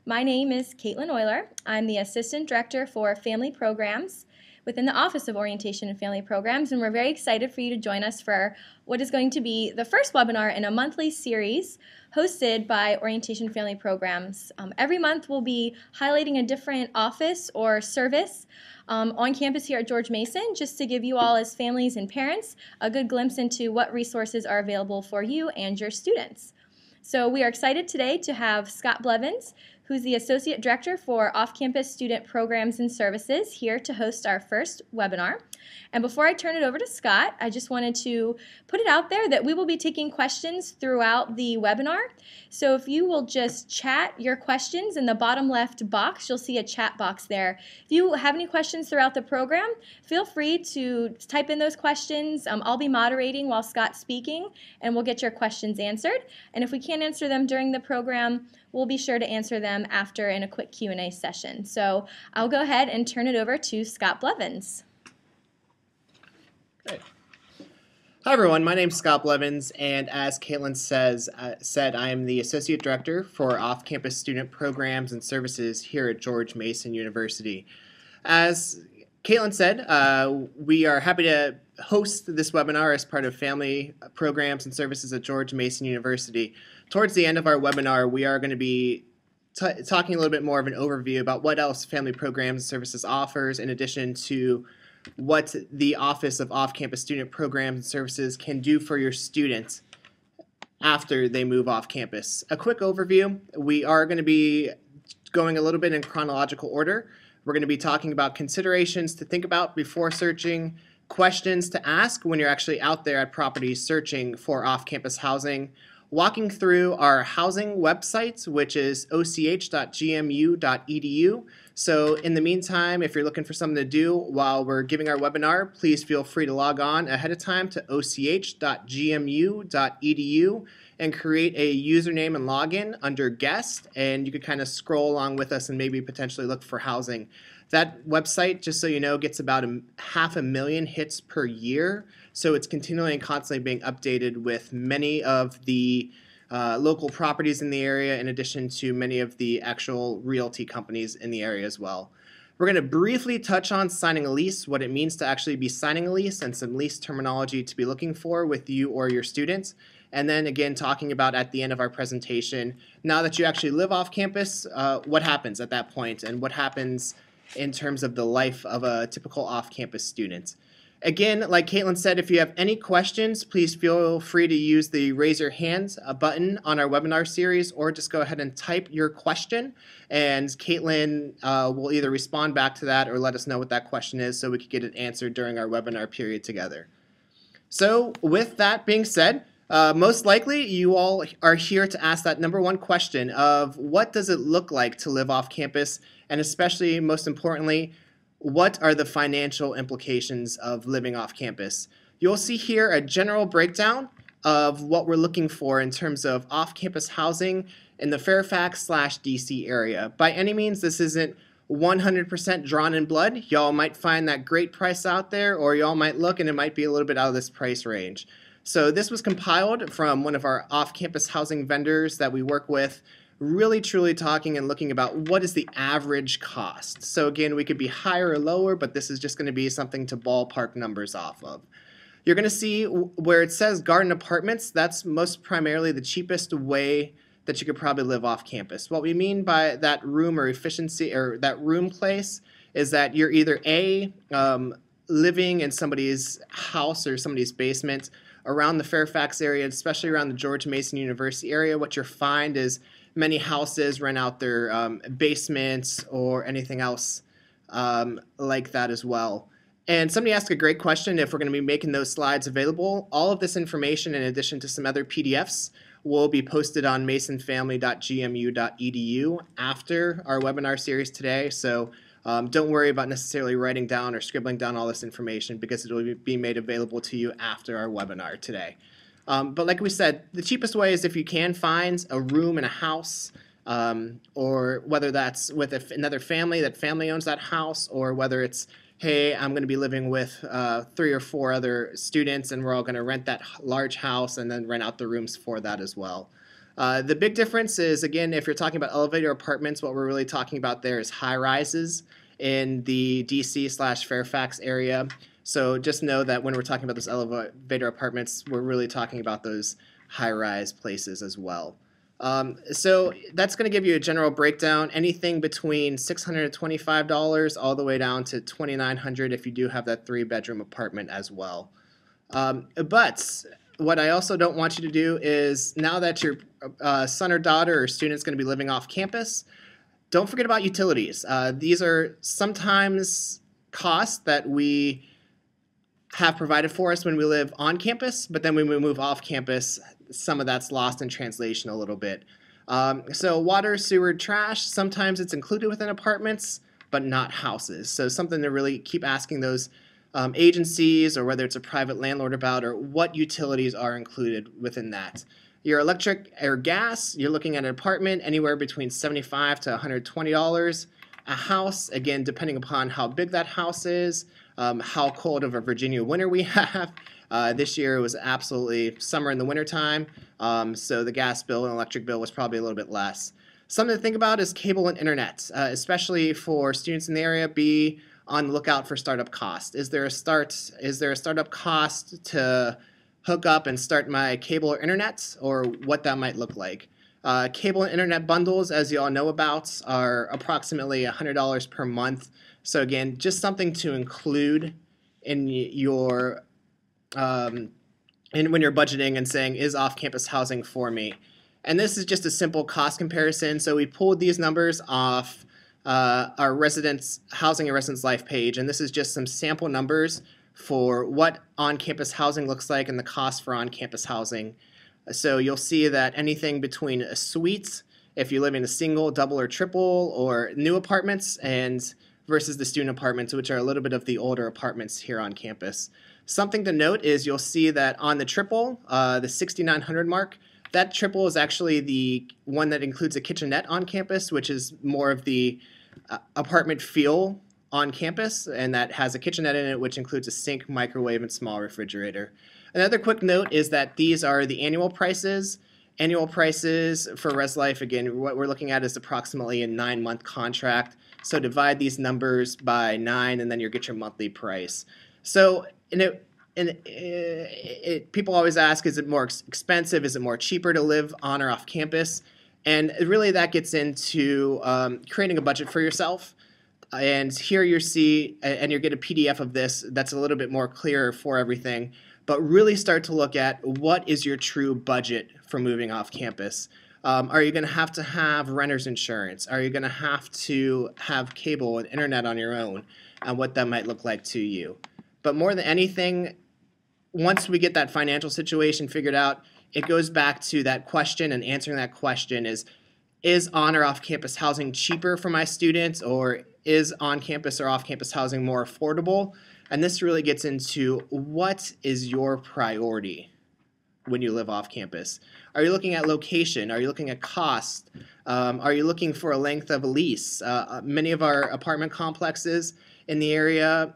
My name is Caitlin Euler. I'm the Assistant Director for Family Programs within the Office of Orientation and Family Programs, and we're very excited for you to join us for what is going to be the first webinar in a monthly series hosted by Orientation Family Programs. Every month we'll be highlighting a different office or service on campus here at George Mason, just to give you all as families and parents a good glimpse into what resources are available for you and your students. So we are excited today to have Scott Blevins, who's the Associate Director for Off-Campus Student Programs and Services, here to host our first webinar. And before I turn it over to Scott, I just wanted to put it out there that we will be taking questions throughout the webinar. So if you will just chat your questions in the bottom left box, you'll see a chat box there. If you have any questions throughout the program, feel free to type in those questions. I'll be moderating while Scott's speaking, and we'll get your questions answered. And if we can't answer them during the program, we'll be sure to answer them after in a quick Q&A session. So I'll go ahead and turn it over to Scott Blevins. Hey. Hi everyone, my name is Scott Blevins, and as Caitlin said, I am the Associate Director for Off-Campus Student Programs and Services here at George Mason University. As Caitlin said, we are happy to host this webinar as part of Family Programs and Services at George Mason University. Towards the end of our webinar, we are going to be talking a little bit more of an overview about what else Family Programs and Services offers, in addition to what the Office of Off-Campus Student Programs and Services can do for your students after they move off campus. A quick overview, we are going to be going a little bit in chronological order. We're going to be talking about considerations to think about before searching, questions to ask when you're actually out there at properties searching for off-campus housing, walking through our housing website, which is och.gmu.edu. So in the meantime, if you're looking for something to do while we're giving our webinar, please feel free to log on ahead of time to och.gmu.edu and create a username and login under guest, and you could kind of scroll along with us and maybe potentially look for housing. That website, just so you know, gets about 500,000 hits per year, so it's continually and constantly being updated with many of the local properties in the area, in addition to many of the actual realty companies in the area as well. We're going to briefly touch on signing a lease, what it means to actually be signing a lease, and some lease terminology to be looking for with you or your students. And then again, talking about at the end of our presentation, now that you actually live off campus, what happens at that point, and what happens in terms of the life of a typical off-campus student. Again, like Caitlin said, if you have any questions, please feel free to use the raise your hands button on our webinar series, or just go ahead and type your question, and Caitlin will either respond back to that or let us know what that question is so we can get it answered during our webinar period together. So with that being said, most likely you all are here to ask that number one question of what does it look like to live off campus, and especially most importantly, what are the financial implications of living off campus? You'll see here a general breakdown of what we're looking for in terms of off-campus housing in the Fairfax/DC area. By any means, this isn't 100% drawn in blood. Y'all might find that great price out there, or y'all might look and it might be a little bit out of this price range. So this was compiled from one of our off-campus housing vendors that we work with, really truly talking and looking about what is the average cost. So again, we could be higher or lower, but this is just going to be something to ballpark numbers off of. You're going to see where it says garden apartments, that's most primarily the cheapest way that you could probably live off campus. What we mean by that room or efficiency, or that room place, is that you're either living in somebody's house or somebody's basement around the Fairfax area, especially around the George Mason University area. What you'll find is many houses rent out their basements or anything else like that as well. And somebody asked a great question if we're going to be making those slides available. All of this information, in addition to some other PDFs, will be posted on masonfamily.gmu.edu after our webinar series today. So don't worry about necessarily writing down or scribbling down all this information, because it will be made available to you after our webinar today. But like we said, the cheapest way is if you can find a room in a house, or whether that's with another family, that family owns that house, or whether it's, hey, I'm going to be living with 3 or 4 other students and we're all going to rent that large house and then rent out the rooms for that as well. The big difference is, again, if you're talking about elevator apartments, what we're really talking about there is high rises in the DC/Fairfax area. So just know that when we're talking about those elevator apartments, we're really talking about those high-rise places as well. So that's going to give you a general breakdown. Anything between $625 all the way down to $2,900 if you do have that 3-bedroom apartment as well. But what I also don't want you to do is, now that your son or daughter or student is going to be living off campus, don't forget about utilities. These are sometimes costs that we have provided for us when we live on campus, but then when we move off campus, some of that's lost in translation a little bit. So water, sewer, trash, sometimes it's included within apartments, but not houses. So something to really keep asking those agencies, or whether it's a private landlord, about, or what utilities are included within that. Your electric or gas, you're looking at an apartment anywhere between $75 to $120. A house, again, depending upon how big that house is, how cold of a Virginia winter we have. This year it was absolutely summer in the wintertime, so the gas bill and electric bill was probably a little bit less. Something to think about is cable and internet, especially for students in the area. Be on the lookout for startup cost. Is there a startup cost to hook up and start my cable or internet, or what that might look like? Cable and internet bundles, as you all know about, are approximately $100 per month. So again, just something to include in your when you're budgeting and saying, is off-campus housing for me? And this is just a simple cost comparison. So we pulled these numbers off our residence housing and residence life page, and this is just some sample numbers for what on-campus housing looks like and the cost for on-campus housing. So you'll see that anything between a suite, if you live in a single, double, or triple, or new apartments, and versus the student apartments, which are a little bit of the older apartments here on campus. Something to note is you'll see that on the triple, the 6,900 mark, that triple is actually the one that includes a kitchenette on campus, which is more of the apartment feel on campus, and that has a kitchenette in it, which includes a sink, microwave, and small refrigerator. Another quick note is that these are the annual prices. Annual prices for Res Life, again, what we're looking at is approximately a 9-month contract. So divide these numbers by 9, and then you'll get your monthly price. So people always ask, is it more expensive? Is it more cheaper to live on or off campus? And really that gets into creating a budget for yourself. And here you see, and you get a PDF of this that's a little bit more clear for everything, but really start to look at what is your true budget for moving off campus. Are you going to have renter's insurance? Are you going to have cable and internet on your own, and what that might look like to you? But more than anything, once we get that financial situation figured out, it goes back to that question, and answering that question is on or off campus housing cheaper for my students, or is on campus or off campus housing more affordable? And this really gets into, what is your priority when you live off campus? Are you looking at location? Are you looking at cost? Are you looking for a length of a lease? Many of our apartment complexes in the area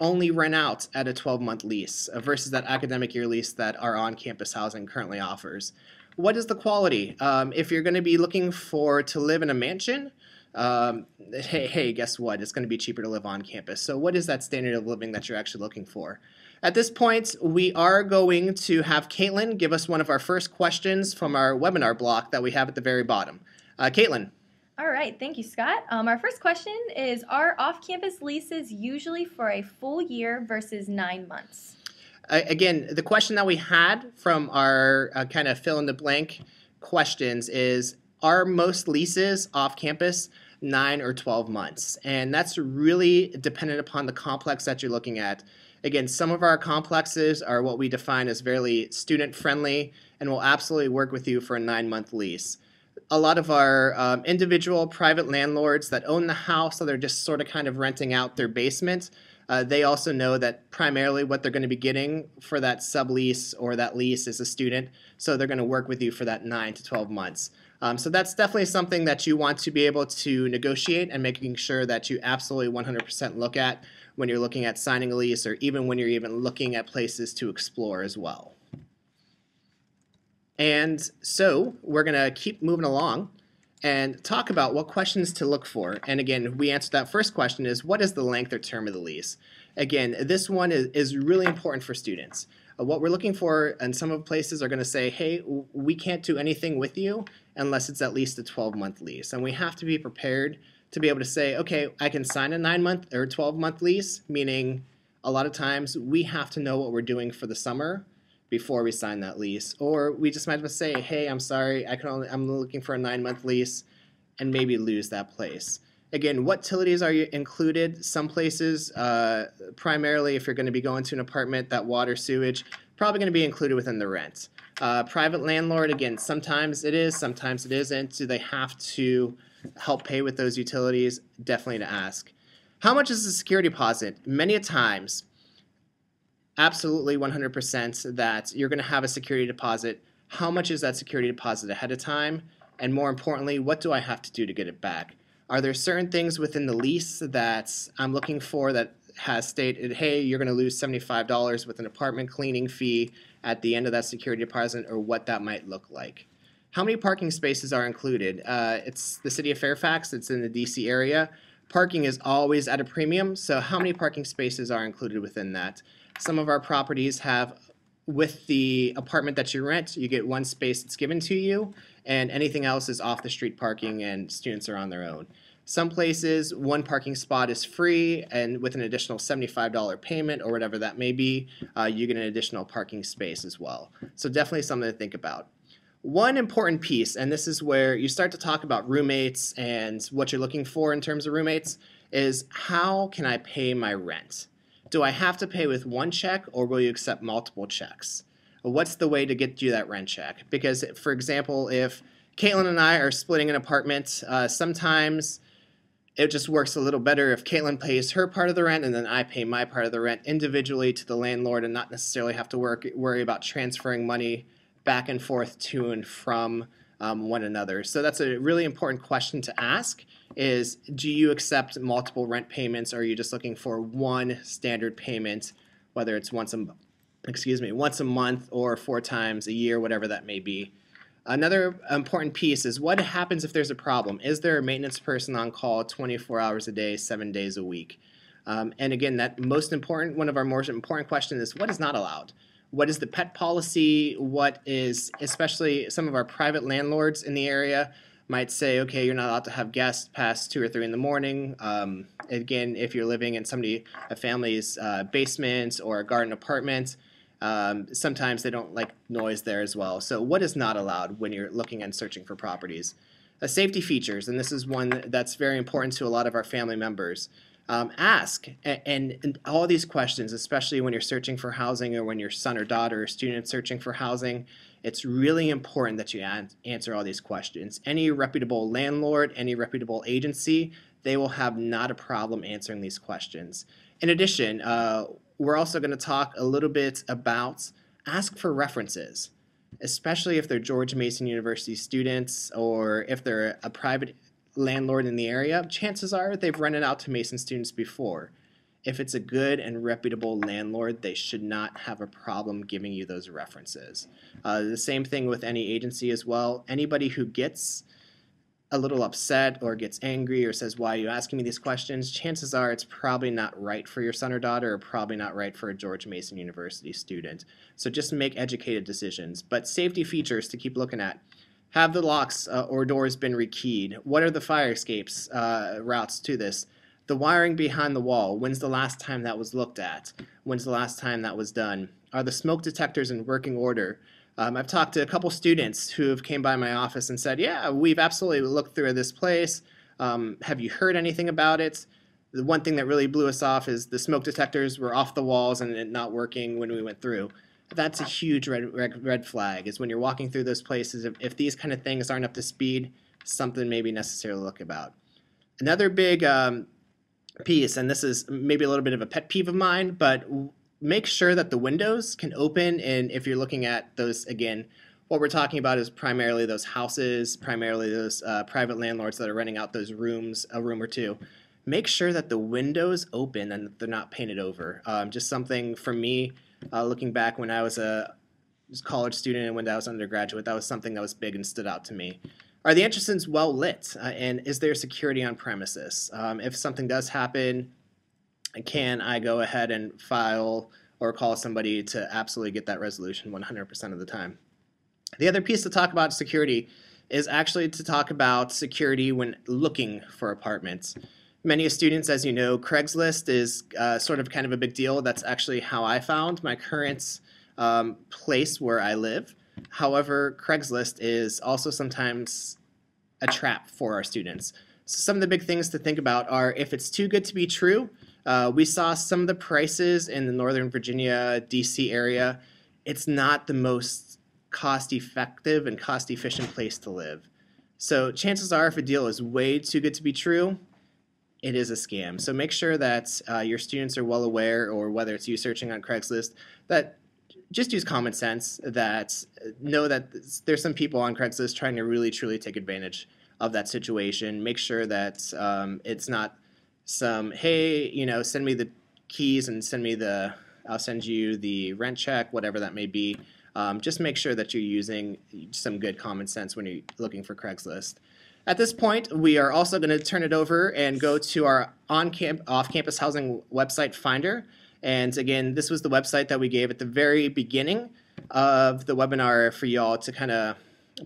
only rent out at a 12-month lease versus that academic year lease that our on-campus housing currently offers. What is the quality? If you're going to be looking to live in a mansion, hey, guess what? It's going to be cheaper to live on campus. So what is that standard of living that you're actually looking for? At this point, we are going to have Caitlin give us one of our first questions from our webinar block that we have at the very bottom. Caitlin. All right, thank you, Scott. Our first question is, are off-campus leases usually for a full year versus 9 months? Again, the question that we had from our kind of fill-in-the-blank questions is, are most leases off-campus 9 or 12 months? And that's really dependent upon the complex that you're looking at. Again, some of our complexes are what we define as very student-friendly and will absolutely work with you for a 9-month lease. A lot of our individual private landlords that own the house, so they're just sort of kind of renting out their basement, they also know that primarily what they're going to be getting for that sublease or that lease is a student, so they're going to work with you for that 9 to 12 months. So that's definitely something that you want to be able to negotiate and making sure that you absolutely 100% look at when you're looking at signing a lease, or even when you're even looking at places to explore as well. And so we're going to keep moving along and talk about what questions to look for. And again, we answered that first question is, what is the length or term of the lease? Again, this one is really important for students. What we're looking for, and some of places are going to say, hey, we can't do anything with you unless it's at least a 12-month lease. And we have to be prepared to be able to say, okay, I can sign a 9-month or 12-month lease, meaning a lot of times we have to know what we're doing for the summer before we sign that lease. Or we just might have to say, hey, I'm sorry, I'm looking for a 9-month lease, and maybe lose that place. Again, what utilities are included? Some places, primarily if you're going to be going to an apartment, that water, sewage, probably going to be included within the rent. Private landlord, again, sometimes it is, sometimes it isn't. Do they have to help pay with those utilities? Definitely to ask. How much is the security deposit? Many a times, absolutely 100% that you're going to have a security deposit. How much is that security deposit ahead of time? And more importantly, what do I have to do to get it back? Are there certain things within the lease that I'm looking for that has stated, hey, you're going to lose $75 with an apartment cleaning fee at the end of that security deposit, or what that might look like? How many parking spaces are included? It's the city of Fairfax. It's in the DC area. Parking is always at a premium, so how many parking spaces are included within that? Some of our properties have, with the apartment that you rent, you get 1 space that's given to you, and anything else is off the street parking and students are on their own. Some places, 1 parking spot is free, and with an additional $75 payment or whatever that may be, you get an additional parking space as well. So definitely something to think about. One important piece, and this is where you start to talk about roommates and what you're looking for in terms of roommates, is how can I pay my rent? Do I have to pay with 1 check, or will you accept multiple checks? What's the way to get you that rent check? Because, for example, if Caitlin and I are splitting an apartment, sometimes it just works a little better if Caitlin pays her part of the rent and then I pay my part of the rent individually to the landlord, and not necessarily have to worry about transferring money back and forth to and from one another. So that's a really important question to ask, is do you accept multiple rent payments, or are you just looking for 1 standard payment, whether it's once a month or 4 times a year, whatever that may be. Another important piece is what happens if there's a problem. Is there a maintenance person on call 24 hours a day, 7 days a week? And again, one of our most important questions is what is not allowed? What is the pet policy? What is, especially some of our private landlords in the area might say, okay, you're not allowed to have guests past 2 or 3 in the morning. Again, if you're living in a family's basement or a garden apartment, sometimes they don't like noise there as well. So what is not allowed when you're looking and searching for properties? Safety features, and this is one that's very important to a lot of our family members. Ask, and all these questions, especially when you're searching for housing or when your son or daughter or student searching for housing, it's really important that you answer all these questions. Any reputable landlord, any reputable agency, they will have not a problem answering these questions. In addition, we're also going to talk a little bit about ask for references, especially if they're George Mason University students or if they're a private landlord in the area. Chances are they've rented out to Mason students before. If it's a good and reputable landlord, they should not have a problem giving you those references. The same thing with any agency as well. Anybody who gets a little upset or gets angry or says, why are you asking me these questions? Chances are it's probably not right for your son or daughter, or probably not right for a George Mason University student. So just make educated decisions. But safety features to keep looking at. Have the locks or doors been rekeyed? What are the fire escapes routes to this? The wiring behind the wall, when's the last time that was looked at? When's the last time that was done? Are the smoke detectors in working order? I've talked to a couple students who have came by my office and said, yeah, we've absolutely looked through this place. Have you heard anything about it? The one thing that really blew us off is the smoke detectors were off the walls and it not working when we went through. That's a huge red flag, is when you're walking through those places, if these kind of things aren't up to speed, something maybe necessary to look about. Another big piece, and this is maybe a little bit of a pet peeve of mine, but make sure that the windows can open. And if you're looking at those, again, what we're talking about is primarily those houses, primarily those private landlords that are renting out those rooms, a room or two. Make sure that the windows open and that they're not painted over. Just something for me, looking back when I was college student and when I was undergraduate, that was something that was big and stood out to me. Are the entrances well lit? And is there security on premises? If something does happen, can I go ahead and file or call somebody to absolutely get that resolution 100% of the time? The other piece to talk about security is actually to talk about security when looking for apartments. Many students, as you know, Craigslist is sort of kind of a big deal. That's actually how I found my current place where I live. However, Craigslist is also sometimes a trap for our students. So some of the big things to think about are if it's too good to be true. We saw some of the prices in the Northern Virginia, DC area. It's not the most cost-effective and cost-efficient place to live. So chances are if a deal is way too good to be true, it is a scam. So make sure that your students are well aware, or whether it's you searching on Craigslist, that just use common sense, that know that there's some people on Craigslist trying to really truly take advantage of that situation. Make sure that it's not some, hey, you know, send me the keys and I'll send you the rent check, whatever that may be. Just make sure that you're using some good common sense when you're looking for Craigslist. At this point, we are also going to turn it over and go to our off-campus housing website finder. And again, this was the website that we gave at the very beginning of the webinar for y'all to kind of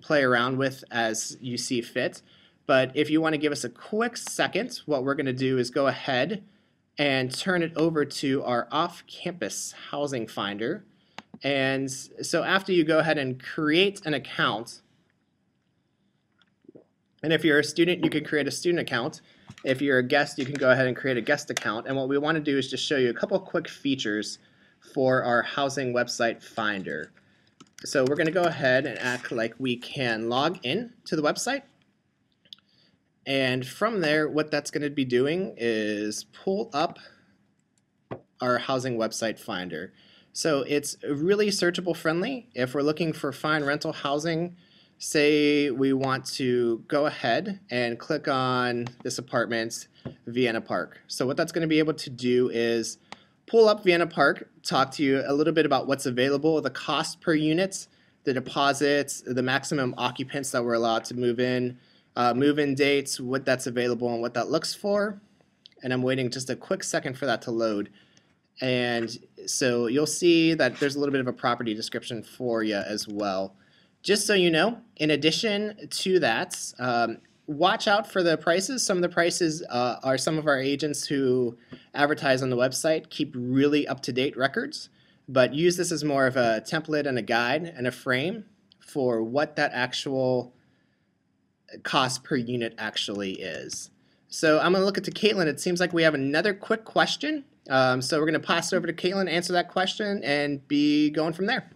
play around with as you see fit. But if you want to give us a quick second, what we're going to do is go ahead and turn it over to our off-campus housing finder. And so after you go ahead and create an account, and if you're a student, you can create a student account. If you're a guest, you can go ahead and create a guest account. And what we want to do is just show you a couple quick features for our housing website finder. So we're going to go ahead and act like we can log in to the website. And from there, what that's going to be doing is pull up our housing website finder. So it's really searchable friendly. If we're looking for fine rental housing, say we want to go ahead and click on this apartment, Vienna Park. So what that's going to be able to do is pull up Vienna Park, talk to you a little bit about what's available, the cost per unit, the deposits, the maximum occupants that we're allowed to move-in dates, what that's available and what that looks for. And I'm waiting just a quick second for that to load. And so you'll see that there's a little bit of a property description for you as well. Just so you know, in addition to that, watch out for the prices. Some of the prices are some of our agents who advertise on the website keep really up-to-date records, but use this as more of a template and a guide and a frame for what that actual cost per unit actually is. So I'm going to look at to Caitlin. It seems like we have another quick question. So we're going to pass it over to Caitlin, answer that question, and be going from there.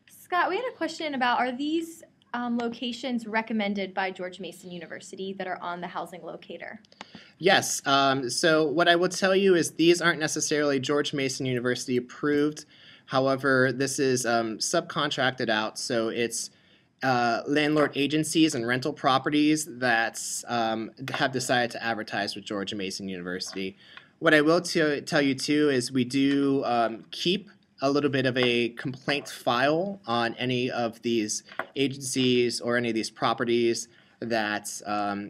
Scott, we had a question about, are these locations recommended by George Mason University that are on the housing locator? Yes. So what I will tell you is these aren't necessarily George Mason University approved. However, this is subcontracted out, so it's landlord agencies and rental properties that have decided to advertise with George Mason University. What I will tell you too is we do keep a little bit of a complaint file on any of these agencies or any of these properties that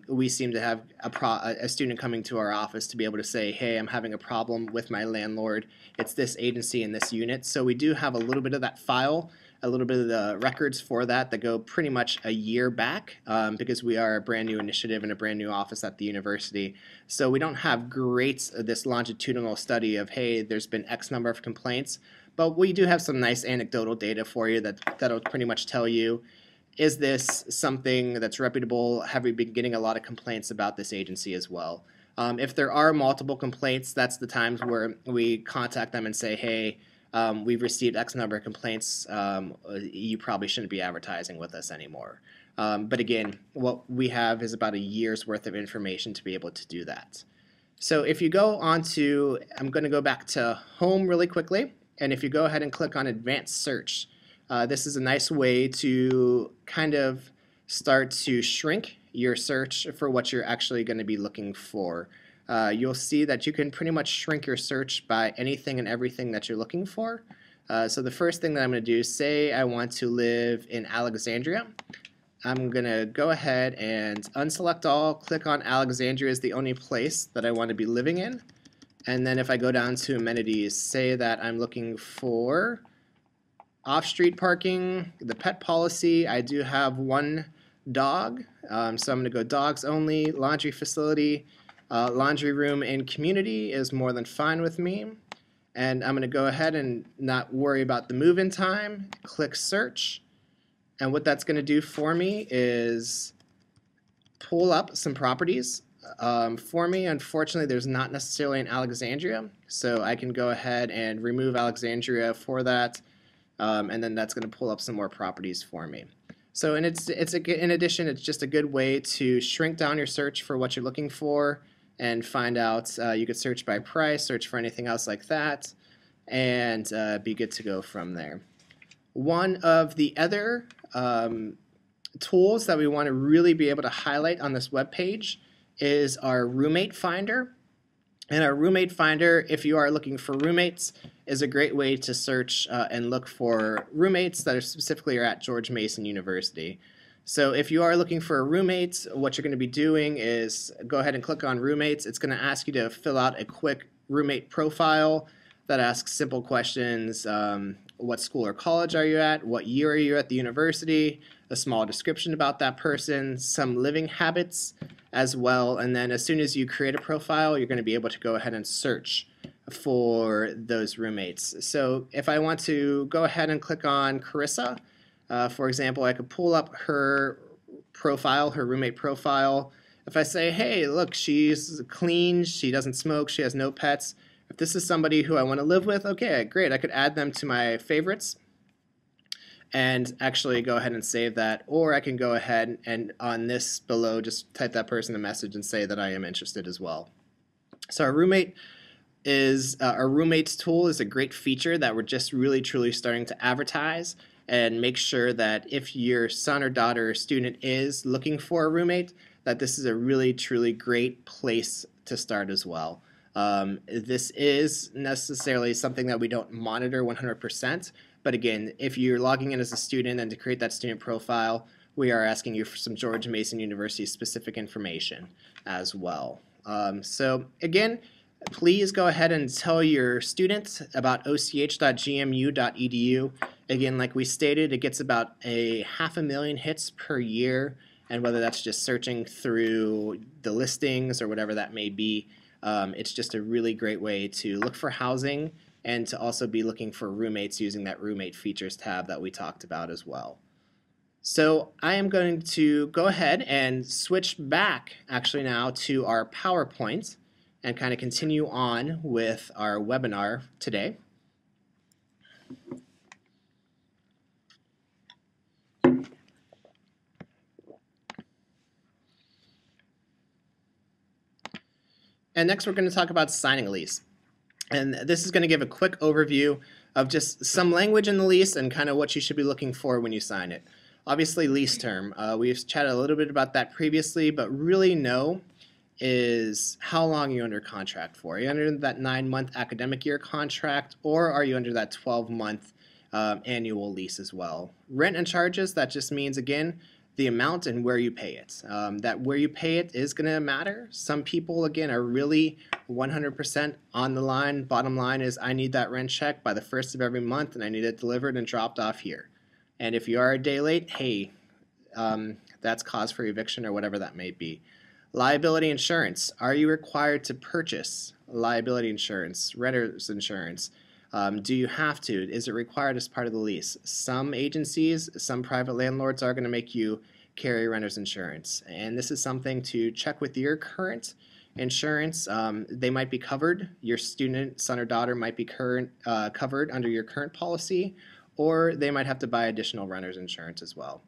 we seem to have a student coming to our office to be able to say, hey, I'm having a problem with my landlord. It's this agency and this unit. So we do have a little bit of that file, a little bit of the records for that go pretty much a year back because we are a brand new initiative and a brand new office at the university. So we don't have this longitudinal study of, hey, there's been X number of complaints, but we do have some nice anecdotal data for you that'll pretty much tell you, is this something that's reputable? Have we been getting a lot of complaints about this agency as well? If there are multiple complaints, that's the times where we contact them and say, hey, we've received X number of complaints. You probably shouldn't be advertising with us anymore. But again, what we have is about a year's worth of information to be able to do that. So if you go on to, I'm going to go back to home really quickly. And if you go ahead and click on advanced search, this is a nice way to kind of start to shrink your search for what you're actually going to be looking for. You'll see that you can pretty much shrink your search by anything and everything that you're looking for. So the first thing that I'm going to do, say I want to live in Alexandria. I'm going to go ahead and unselect all, click on Alexandria as the only place that I want to be living in. And then if I go down to amenities, say that I'm looking for off-street parking, the pet policy. I do have one dog, so I'm going to go dogs only. Laundry facility, laundry room and community is more than fine with me. And I'm going to go ahead and not worry about the move-in time. Click search. And what that's going to do for me is pull up some properties for me. Unfortunately, there's not necessarily an Alexandria, so I can go ahead and remove Alexandria for that, and then that's going to pull up some more properties for me. So, and in addition, it's just a good way to shrink down your search for what you're looking for and find out. You could search by price, search for anything else like that, and be good to go from there. One of the other tools that we want to really be able to highlight on this web page is our roommate finder. And our roommate finder, if you are looking for roommates, is a great way to search and look for roommates that are specifically at George Mason University. So if you are looking for a roommate, what you're going to be doing is go ahead and click on roommates. It's going to ask you to fill out a quick roommate profile that asks simple questions. What school or college are you at? What year are you at the university? A small description about that person, some living habits as well. And then as soon as you create a profile, you're going to be able to go ahead and search for those roommates. So if I want to go ahead and click on Carissa, for example, I could pull up her profile, her roommate profile. If I say, hey, look, she's clean, she doesn't smoke, she has no pets. If this is somebody who I want to live with, okay, great. I could add them to my favorites and actually go ahead and save that. Or I can go ahead and on this below, just type that person a message and say that I am interested as well. So our roommates tool is a great feature that we're just really truly starting to advertise and make sure that if your son or daughter or student is looking for a roommate, that this is a really truly great place to start as well. This is necessarily something that we don't monitor 100%, but again, if you're logging in as a student and to create that student profile, we are asking you for some George Mason University specific information as well. So again, please go ahead and tell your students about och.gmu.edu. Again, like we stated, it gets about 500,000 hits per year, and whether that's just searching through the listings or whatever that may be, it's just a really great way to look for housing and to also be looking for roommates using that roommate features tab that we talked about as well. So I am going to go ahead and switch back actually now to our PowerPoint and kind of continue on with our webinar today. And next we're going to talk about signing a lease. And this is going to give a quick overview of just some language in the lease and kind of what you should be looking for when you sign it. Obviously, lease term. We've chatted a little bit about that previously, but really is how long you're under contract for. Are you under that 9-month academic year contract, or are you under that 12-month annual lease as well? Rent and charges, that just means, again, the amount and where you pay it. That where you pay it is going to matter. Some people, again, are really 100% on the line. Bottom line is I need that rent check by the 1st of every month, and I need it delivered and dropped off here. And if you are a day late, hey, that's cause for eviction or whatever that may be. Liability insurance. Are you required to purchase liability insurance, renter's insurance? Do you have to? Is it required as part of the lease? Some agencies, some private landlords are going to make you carry renter's insurance. And this is something to check with your current insurance. They might be covered. Your student, son or daughter might be covered under your current policy, or they might have to buy additional renter's insurance as well.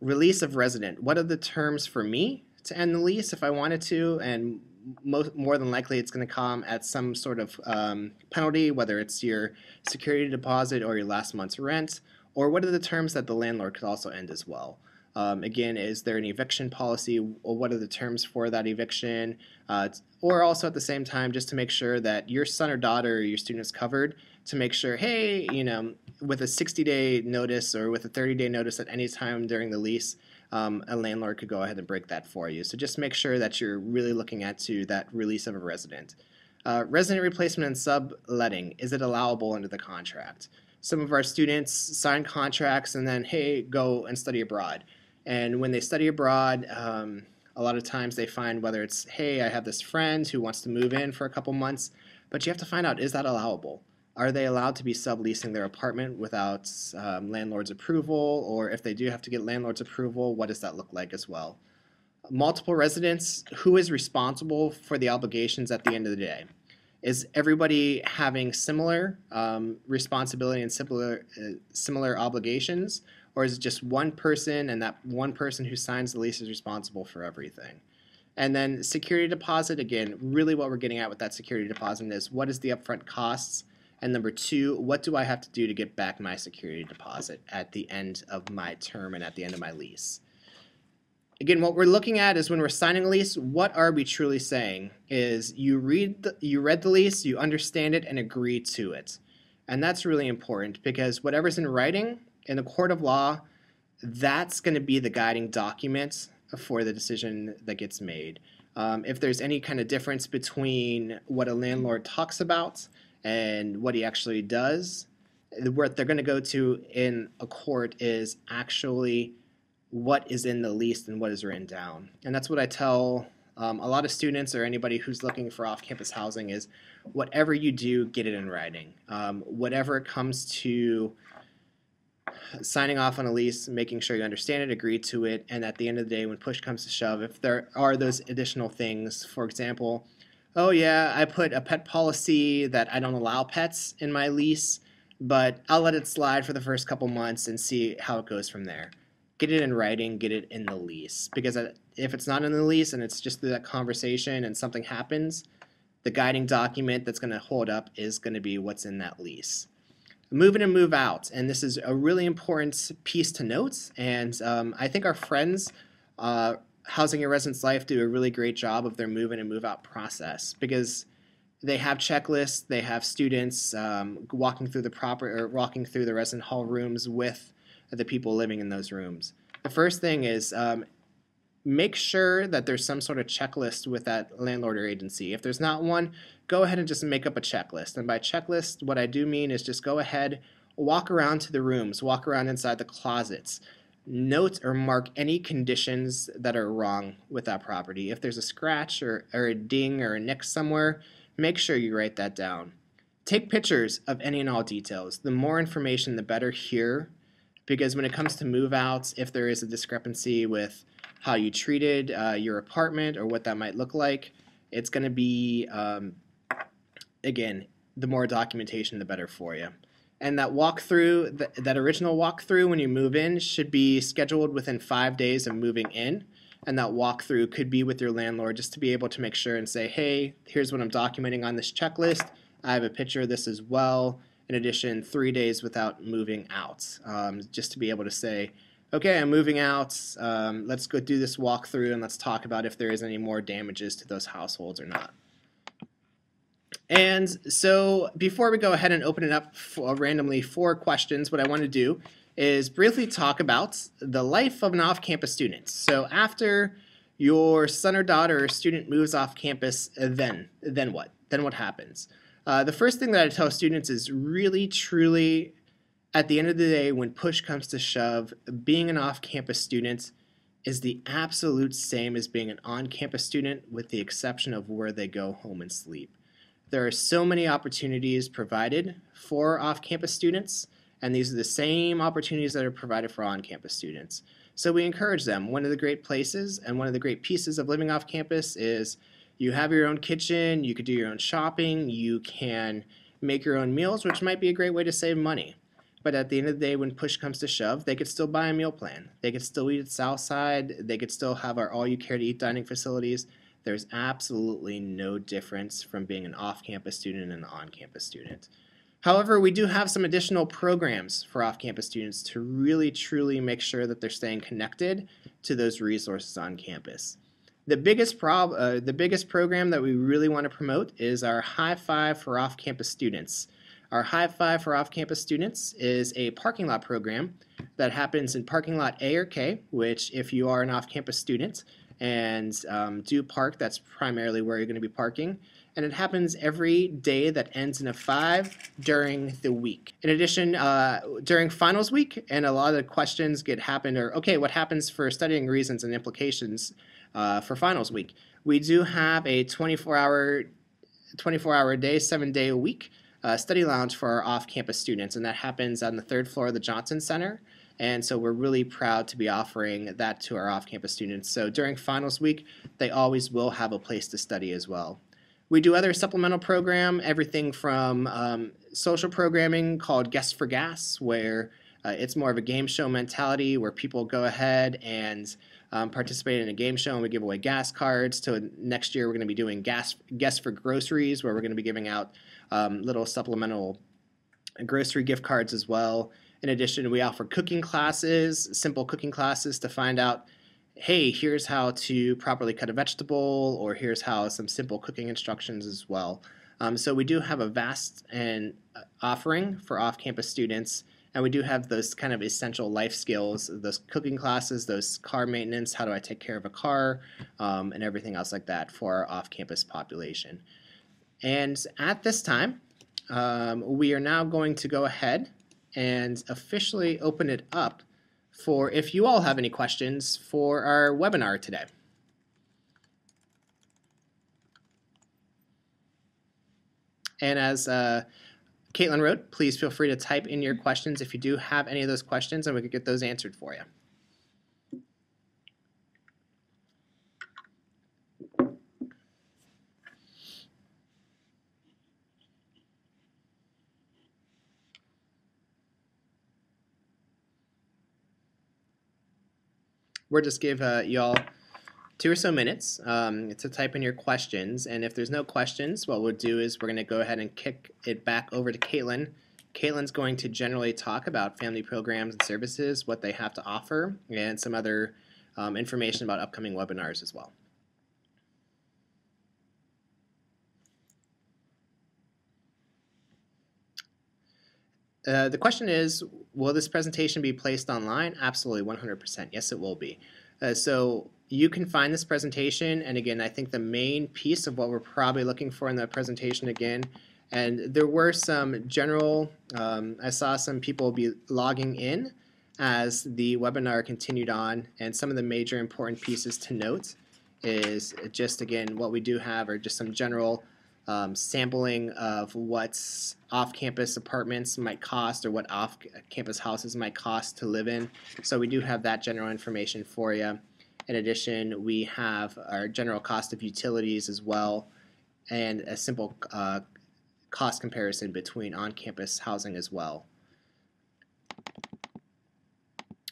Release of resident. What are the terms for me to end the lease if I wanted to? And more than likely it's going to come at some sort of penalty, whether it's your security deposit or your last month's rent, or what are the terms that the landlord could also end as well. Again, is there an eviction policy, or what are the terms for that eviction? Or also at the same time, just to make sure that your son or daughter or your student is covered, to make sure, hey, with a 60-day notice or with a 30-day notice at any time during the lease, a landlord could go ahead and break that for you. So just make sure that you're really looking at that release of a resident. Resident replacement and subletting, is it allowable under the contract? Some of our students sign contracts and then, hey, go and study abroad. And when they study abroad, a lot of times they find whether it's, hey, I have this friend who wants to move in for a couple months, but you have to find out, is that allowable? Are they allowed to be subleasing their apartment without landlord's approval? Or if they do have to get landlord's approval, what does that look like as well? Multiple residents, who is responsible for the obligations at the end of the day? Is everybody having similar responsibility and similar obligations? Or is it just one person, and that one person who signs the lease is responsible for everything? And then security deposit, again, really what we're getting at with that security deposit is, what is the upfront costs? And number two, what do I have to do to get back my security deposit at the end of my term and at the end of my lease? Again, what we're looking at is when we're signing a lease, what are we truly saying? Is you read the lease, you understand it, and agree to it. And that's really important, because whatever's in writing in the court of law, that's going to be the guiding document for the decision that gets made. If there's any kind of difference between what a landlord talks about and what he actually does, what they're going to go to in a court is actually what is in the lease and what is written down. And that's what I tell a lot of students or anybody who's looking for off-campus housing is, whatever you do, get it in writing. Whatever it comes to signing off on a lease, making sure you understand it, agree to it, and at the end of the day, when push comes to shove, if there are those additional things, for example, oh yeah, I put a pet policy that I don't allow pets in my lease, but I'll let it slide for the first couple months and see how it goes from there. Get it in writing, get it in the lease, because if it's not in the lease and it's just that conversation and something happens, the guiding document that's going to hold up is going to be what's in that lease. Move in and move out, and this is a really important piece to note, and I think our friends, Housing Your Residence Life, do a really great job of their move in and move out process, because they have checklists, they have students walking through the resident hall rooms with the people living in those rooms. The first thing is make sure that there's some sort of checklist with that landlord or agency. If there's not one, go ahead and just make up a checklist. And by checklist, what I do mean is just go ahead, walk around to the rooms, walk around inside the closets, note or mark any conditions that are wrong with that property. If there's a scratch or a ding or a nick somewhere, make sure you write that down. Take pictures of any and all details. The more information, the better here. Because when it comes to move outs, if there is a discrepancy with how you treated your apartment or what that might look like, it's going to be, again, the more documentation, the better for you. And that walkthrough, that original walkthrough when you move in, should be scheduled within 5 days of moving in. And that walkthrough could be with your landlord, just to be able to make sure and say, hey, here's what I'm documenting on this checklist. I have a picture of this as well. In addition, 3 days without moving out, just to be able to say, okay, I'm moving out, let's go do this walkthrough and let's talk about if there is any more damages to those households or not. And so before we go ahead and open it up randomly for questions, what I want to do is briefly talk about the life of an off-campus student. So after your son or daughter or student moves off campus, then what? Then what happens? The first thing that I tell students is really, truly, at the end of the day, when push comes to shove, being an off-campus student is the absolute same as being an on-campus student, with the exception of where they go home and sleep. There are so many opportunities provided for off-campus students, and these are the same opportunities that are provided for on-campus students. So we encourage them. One of the great places and one of the great pieces of living off campus is you have your own kitchen, you could do your own shopping, you can make your own meals, which might be a great way to save money. But at the end of the day, when push comes to shove, they could still buy a meal plan. They could still eat at Southside. They could still have our all-you-care-to-eat dining facilities. There's absolutely no difference from being an off-campus student and an on-campus student. However, we do have some additional programs for off-campus students to really, truly make sure that they're staying connected to those resources on campus. The biggest program that we really want to promote is our High Five for off-campus students. Our High Five for off-campus students is a parking lot program that happens in parking lot A or K, which if you are an off-campus student and do park, that's primarily where you're going to be parking. And it happens every day that ends in a 5 during the week. In addition, during finals week, and a lot of the questions okay, what happens for studying reasons and implications for finals week? We do have a 24-hour day, 7-day a week study lounge for our off-campus students, and that happens on the 3rd floor of the Johnson Center. And so we're really proud to be offering that to our off-campus students. So during finals week, they always will have a place to study as well. We do other supplemental program, everything from social programming called Guest for Gas, where it's more of a game show mentality where people go ahead and participate in a game show and we give away gas cards. To next year, we're going to be doing Guest for Groceries, where we're going to be giving out little supplemental grocery gift cards as well. In addition, we offer cooking classes, simple cooking classes to find out, hey, here's how to properly cut a vegetable, or here's how some simple cooking instructions as well. So we do have a vast offering for off-campus students, and we do have those kind of essential life skills, those cooking classes, those car maintenance, how do I take care of a car, and everything else like that for our off-campus population. And at this time, we are now going to go ahead and officially open it up for if you all have any questions for our webinar today. And as Caitlin wrote, please feel free to type in your questions if you do have any of those questions, and we could get those answered for you. We'll just give y'all 2 or so minutes to type in your questions, and if there's no questions, what we'll do is we're going to go ahead and kick it back over to Caitlin. Caitlin's going to generally talk about family programs and services, what they have to offer, and some other information about upcoming webinars as well. The question is, will this presentation be placed online? Absolutely, 100%. Yes, it will be. So you can find this presentation, and again, I think the main piece of what we're probably looking for in the presentation again, and there were some general, I saw some people be logging in as the webinar continued on, and some of the major important pieces to note is just, again, what we do have are just some general sampling of what off-campus apartments might cost or what off-campus houses might cost to live in. So we do have that general information for you. In addition, we have our general cost of utilities as well, and a simple cost comparison between on-campus housing as well.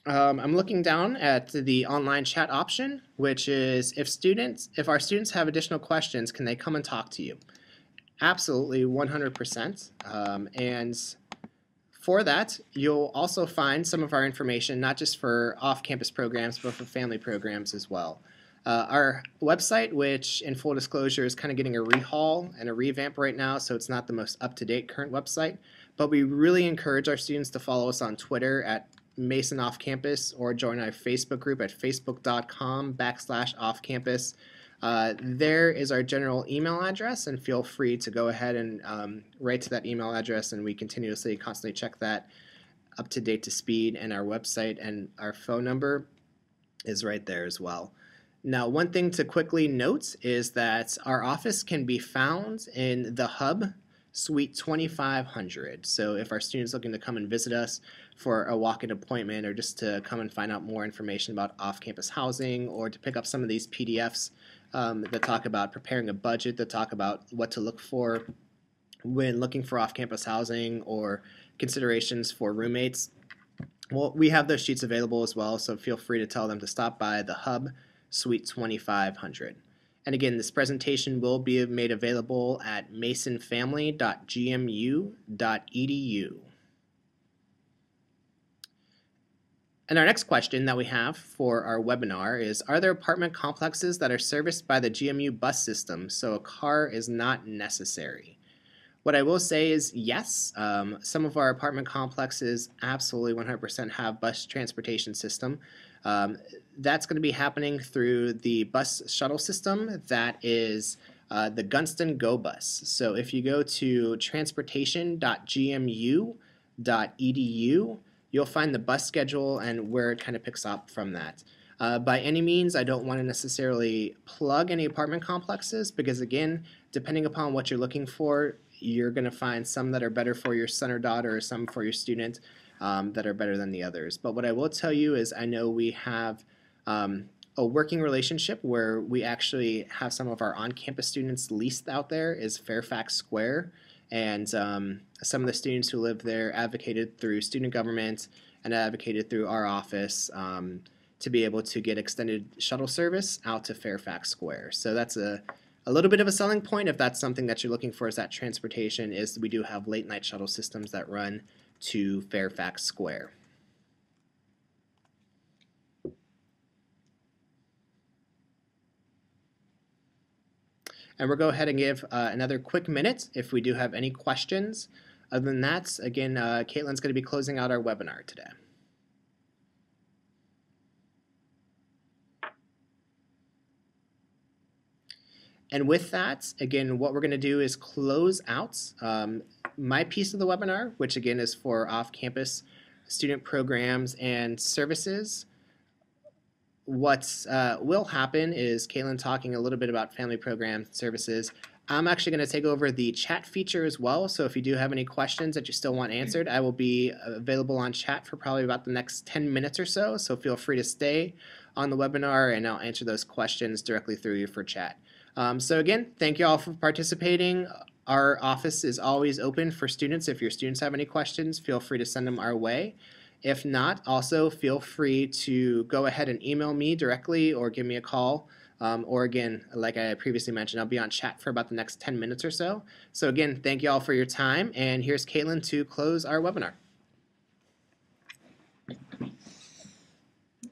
I'm looking down at the online chat option, which is if our students have additional questions, can they come and talk to you? Absolutely, 100%. And for that, you'll also find some of our information, not just for off-campus programs, but for family programs as well. Our website, which in full disclosure is kind of getting a rehaul and a revamp right now, so it's not the most up-to-date current website, but we really encourage our students to follow us on Twitter at Mason Off Campus, or join our Facebook group at facebook.com/offcampus. There is our general email address, and feel free to go ahead and write to that email address, and we constantly check that up to date to speed, and our website and our phone number is right there as well. Now, one thing to quickly note is that our office can be found in the Hub Suite 2500. So if our students looking to come and visit us for a walk-in appointment, or just to come and find out more information about off-campus housing, or to pick up some of these PDFs that talk about preparing a budget, that talk about what to look for when looking for off-campus housing, or considerations for roommates, well, we have those sheets available as well, so feel free to tell them to stop by the Hub Suite 2500. And again, this presentation will be made available at masonfamily.gmu.edu. And our next question that we have for our webinar is, are there apartment complexes that are serviced by the GMU bus system so a car is not necessary? What I will say is yes, some of our apartment complexes absolutely 100% have bus transportation system. That's going to be happening through the bus shuttle system that is the Gunston Go Bus. So if you go to transportation.gmu.edu, you'll find the bus schedule and where it kind of picks up from that. By any means, I don't want to necessarily plug any apartment complexes because, again, depending upon what you're looking for, you're going to find some that are better for your son or daughter or some for your student that are better than the others. But what I will tell you is I know we have a working relationship where we actually have some of our on-campus students leased out there is Fairfax Square, and some of the students who live there advocated through student government and advocated through our office to be able to get extended shuttle service out to Fairfax Square. So that's a little bit of a selling point if that's something that you're looking for, is that transportation, is we do have late night shuttle systems that run to Fairfax Square. And we'll go ahead and give another quick minute if we do have any questions. Other than that, again, Caitlin's going to be closing out our webinar today. And with that, again, what we're going to do is close out my piece of the webinar, which again is for off-campus student programs and services. What will happen is Caitlin talking a little bit about family programs and services. I'm actually going to take over the chat feature as well, so if you do have any questions that you still want answered, I will be available on chat for probably about the next 10 minutes or so, so feel free to stay on the webinar and I'll answer those questions directly through you for chat. So again, thank you all for participating. Our office is always open for students. If your students have any questions, feel free to send them our way. If not, also feel free to go ahead and email me directly or give me a call. Or again, like I previously mentioned, I'll be on chat for about the next 10 minutes or so. So again, thank you all for your time, and here's Caitlin to close our webinar.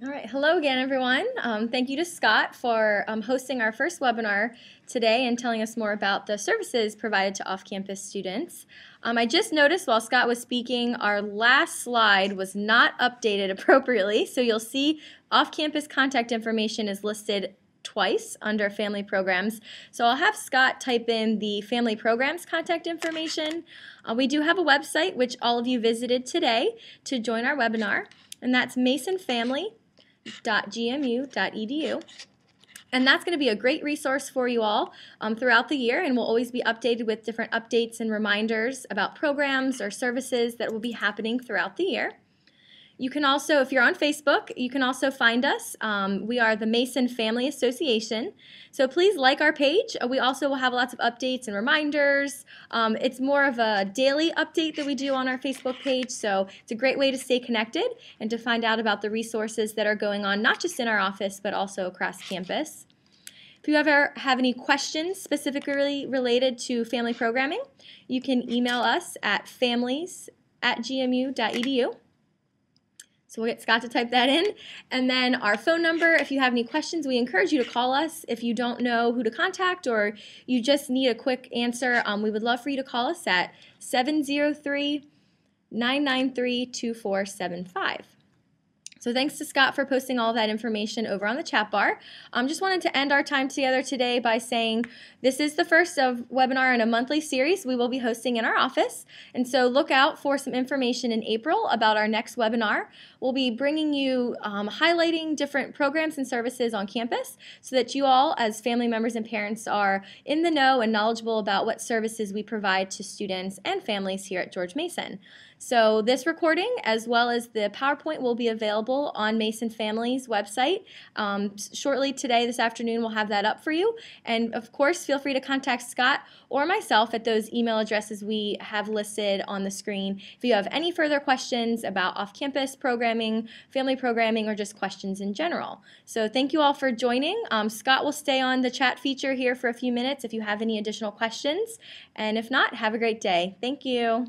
All right, hello again, everyone. Thank you to Scott for hosting our first webinar today and telling us more about the services provided to off-campus students. I just noticed while Scott was speaking, our last slide was not updated appropriately, so you'll see off-campus contact information is listed twice under family programs. So I'll have Scott type in the family programs contact information. We do have a website which all of you visited today to join our webinar, and that's masonfamily.gmu.edu. And that's going to be a great resource for you all throughout the year, and we'll always be updated with different updates and reminders about programs or services that will be happening throughout the year. You can also, if you're on Facebook, you can also find us. We are the Mason Family Association. So please like our page. We also will have lots of updates and reminders. It's more of a daily update that we do on our Facebook page. So it's a great way to stay connected and to find out about the resources that are going on, not just in our office, but also across campus. If you ever have any questions specifically related to family programming, you can email us at families@gmu.edu. So we'll get Scott to type that in. And then our phone number, if you have any questions, we encourage you to call us. If you don't know who to contact or you just need a quick answer, we would love for you to call us at 703-993-2475. So thanks to Scott for posting all of that information over on the chat bar. Just wanted to end our time together today by saying this is the first of webinar in a monthly series we will be hosting in our office. And so look out for some information in April about our next webinar. We'll be bringing you highlighting different programs and services on campus so that you all as family members and parents are in the know and knowledgeable about what services we provide to students and families here at George Mason. So this recording, as well as the PowerPoint, will be available on Mason Family's website. Shortly today, this afternoon, we'll have that up for you. And of course, feel free to contact Scott or myself at those email addresses we have listed on the screen if you have any further questions about off-campus programming, family programming, or just questions in general. So thank you all for joining. Scott will stay on the chat feature here for a few minutes if you have any additional questions. And if not, have a great day. Thank you.